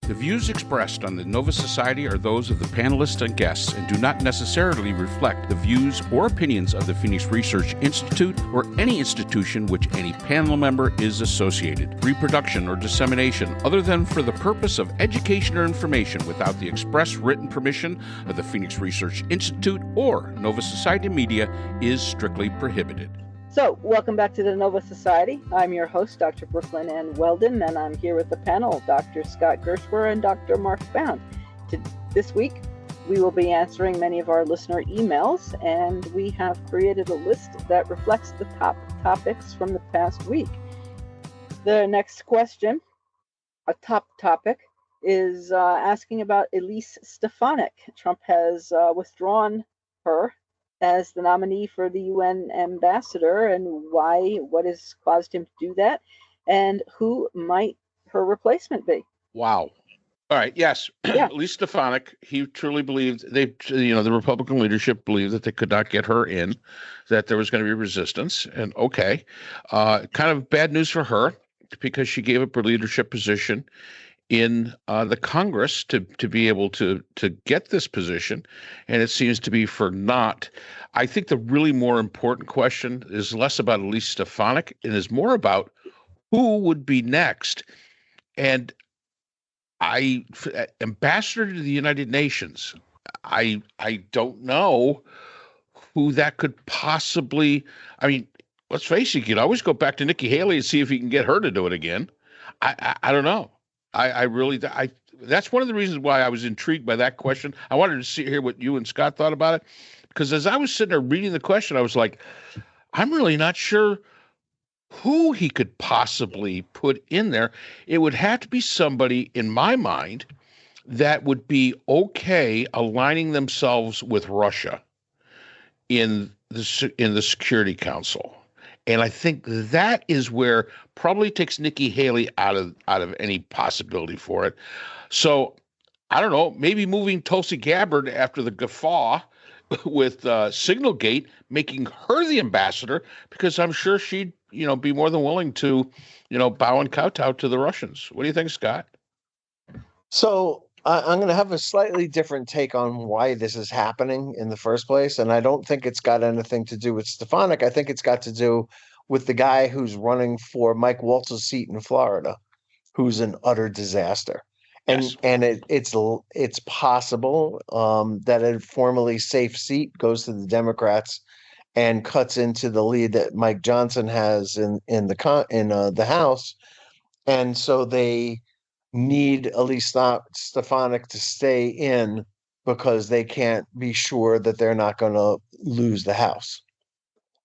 The views expressed on the Nova Society are those of the panelists and guests and do not necessarily reflect the views or opinions of the Phoenix Research Institute or any institution which any panel member is associated. Reproduction or dissemination, other than for the purpose of education or information without the express written permission of the Phoenix Research Institute or Nova Society Media, is strictly prohibited. So, welcome back to the Nova Society. I'm your host, Dr. Brooklyn Ann Weldon, and I'm here with the panel, Dr. Scott Gershwer and Dr. Mark Bound. This week, we will be answering many of our listener emails, and we have created a list that reflects the top topics from the past week. The next question, a top topic, is asking about Elise Stefanik. Trump has withdrawn her as the nominee for the UN ambassador, and why, what has caused him to do that, and who might her replacement be? Wow. All right. Yes. Yeah. Elise Stefanik, he truly believed the Republican leadership believed that they could not get her in, that there was going to be resistance. And okay, kind of bad news for her because she gave up her leadership position in the Congress to be able to get this position, and it seems to be for naught. I think the really more important question is less about Elise Stefanik and is more about who would be next. And ambassador to the United Nations, I don't know who that could possibly. I mean, let's face it, you can always go back to Nikki Haley and see if you can get her to do it again. I don't know. That's one of the reasons why I was intrigued by that question. I wanted to hear what you and Scott thought about it, because as I was sitting there reading the question, I was like, I'm really not sure who he could possibly put in there. It would have to be somebody, in my mind, that would be okay aligning themselves with Russia in the Security Council. And I think that is where probably takes Nikki Haley out of any possibility for it. So I don't know, maybe moving Tulsi Gabbard after the guffaw with Signalgate, making her the ambassador, because I'm sure she'd be more than willing to bow and kowtow to the Russians. What do you think, Scott? So I'm going to have a slightly different take on why this is happening in the first place. And I don't think it's got anything to do with Stefanik. I think it's got to do with the guy who's running for Mike Waltz's seat in Florida, who's an utter disaster. And Yes. And it's possible that a formerly safe seat goes to the Democrats and cuts into the lead that Mike Johnson has in the House. And so they need Elise Stefanik to stay in because they can't be sure that they're not going to lose the House.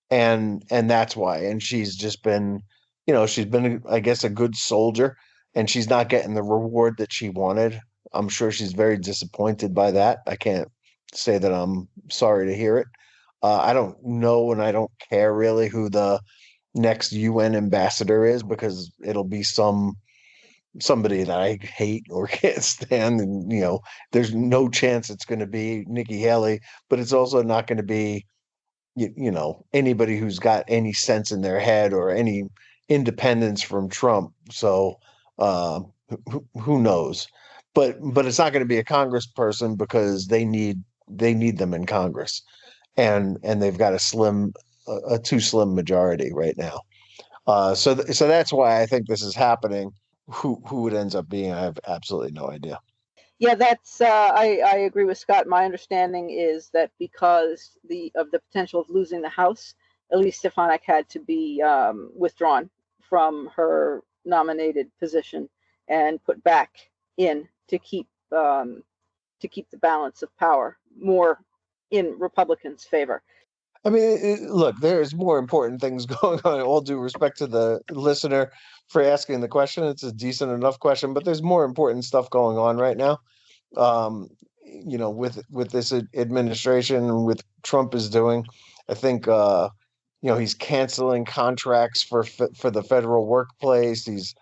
And that's why. And she's just been, I guess, a good soldier, and she's not getting the reward that she wanted. I'm sure she's very disappointed by that. I can't say that I'm sorry to hear it. I don't know, and I don't care really who the next UN ambassador is, because it'll be somebody that I hate or can't stand, and there's no chance it's going to be Nikki Haley, but it's also not going to be anybody who's got any sense in their head or any independence from Trump. So who knows? But it's not going to be a congressperson, because they need them in Congress, and they've got a too slim majority right now. So that's why I think this is happening. Who it ends up being, I have absolutely no idea. Yeah, that's I agree with Scott. My understanding is that because of the potential of losing the House, Elise Stefanik had to be withdrawn from her nominated position and put back in to keep the balance of power more in Republicans' favor. I mean, look, there's more important things going on. All due respect to the listener for asking the question. It's a decent enough question, but there's more important stuff going on right now. With this administration, with Trump is doing, I think, he's canceling contracts for the federal workplace. He's,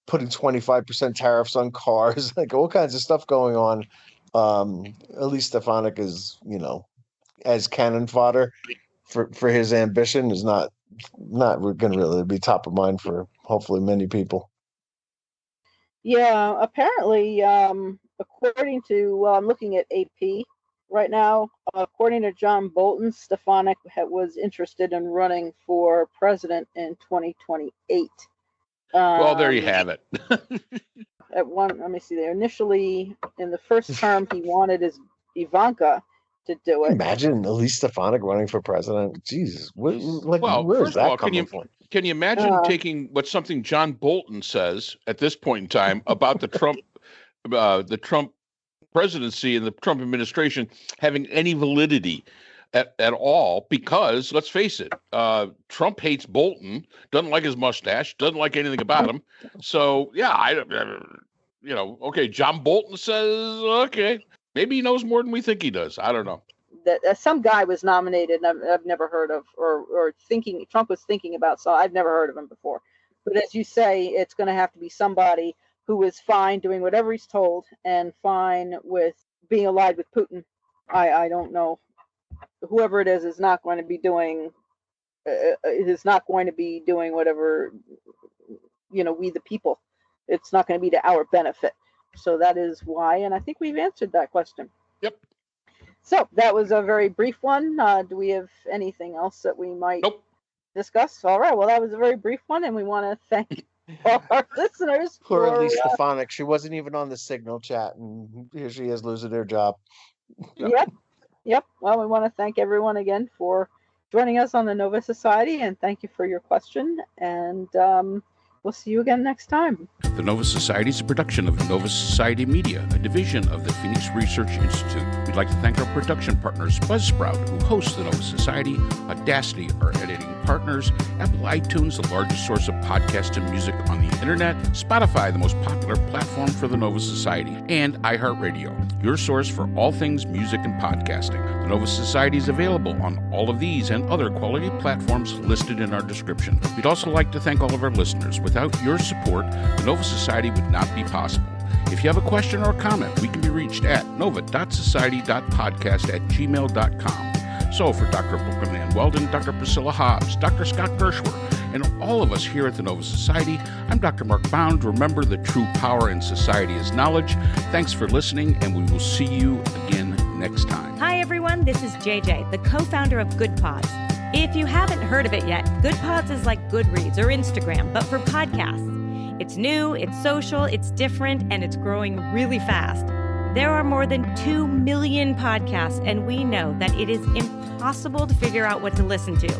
putting 25% tariffs on cars, like all kinds of stuff going on. Elise Stefanik is, as cannon fodder for his ambition, is not going to really be top of mind for hopefully many people. Yeah, apparently, according to, I'm looking at AP right now, according to John Bolton, Stefanik was interested in running for president in 2028. Well, there you have it. Let me see there. Initially, in the first term, he wanted his Ivanka to do it. Imagine Elise Stefanik running for president. Jesus, where is that coming from? Can you imagine taking what something John Bolton says at this point in time about the Trump presidency and the Trump administration having any validity at all? Because let's face it, Trump hates Bolton, doesn't like his mustache, doesn't like anything about him. So yeah, okay, John Bolton says, okay, maybe he knows more than we think he does. I don't know. That some guy was nominated, and I've never heard of, or thinking Trump was thinking about. So I've never heard of him before. But as you say, it's going to have to be somebody who is fine doing whatever he's told and fine with being allied with Putin. I don't know. Whoever it is not going to be doing. Whatever, we the people. It's not going to be to our benefit. So that is why, and I think we've answered that question. Yep. So that was a very brief one. Do we have anything else that we might discuss? All right. Well, that was a very brief one, and we want to thank all our listeners. Poor Elise Stefanik. She wasn't even on the Signal chat, and here she is losing her job. Yep. Well, we want to thank everyone again for joining us on the Nova Society, and thank you for your question. And we'll see you again next time. The Nova Society is a production of Nova Society Media, a division of the Phoenix Research Institute. We'd like to thank our production partners, Buzzsprout, who hosts the Nova Society, Audacity, our editing partners, Apple iTunes, the largest source of podcasts and music on the internet, Spotify, the most popular platform for the Nova Society, and iHeartRadio, your source for all things music and podcasting. The Nova Society is available on all of these and other quality platforms listed in our description. We'd also like to thank all of our listeners. Without your support, the Nova Society would not be possible. If you have a question or a comment, we can be reached at nova.society.podcast@gmail.com. So for Dr. Brooklyn Ann Weldon, Dr. Priscilla Hobbs, Dr. Scott Gershwer, and all of us here at the Nova Society, I'm Dr. Mark Bound. Remember, the true power in society is knowledge. Thanks for listening, and we will see you again next time. Hi, everyone. This is JJ, the co-founder of Good Pods. If you haven't heard of it yet, Good Pods is like Goodreads or Instagram, but for podcasts. It's new, it's social, it's different, and it's growing really fast. There are more than 2 million podcasts, and we know that it is impossible to figure out what to listen to.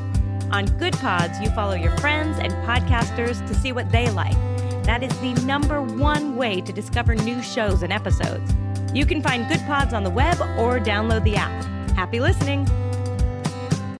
On Good Pods, you follow your friends and podcasters to see what they like. That is the #1 way to discover new shows and episodes. You can find Good Pods on the web or download the app. Happy listening!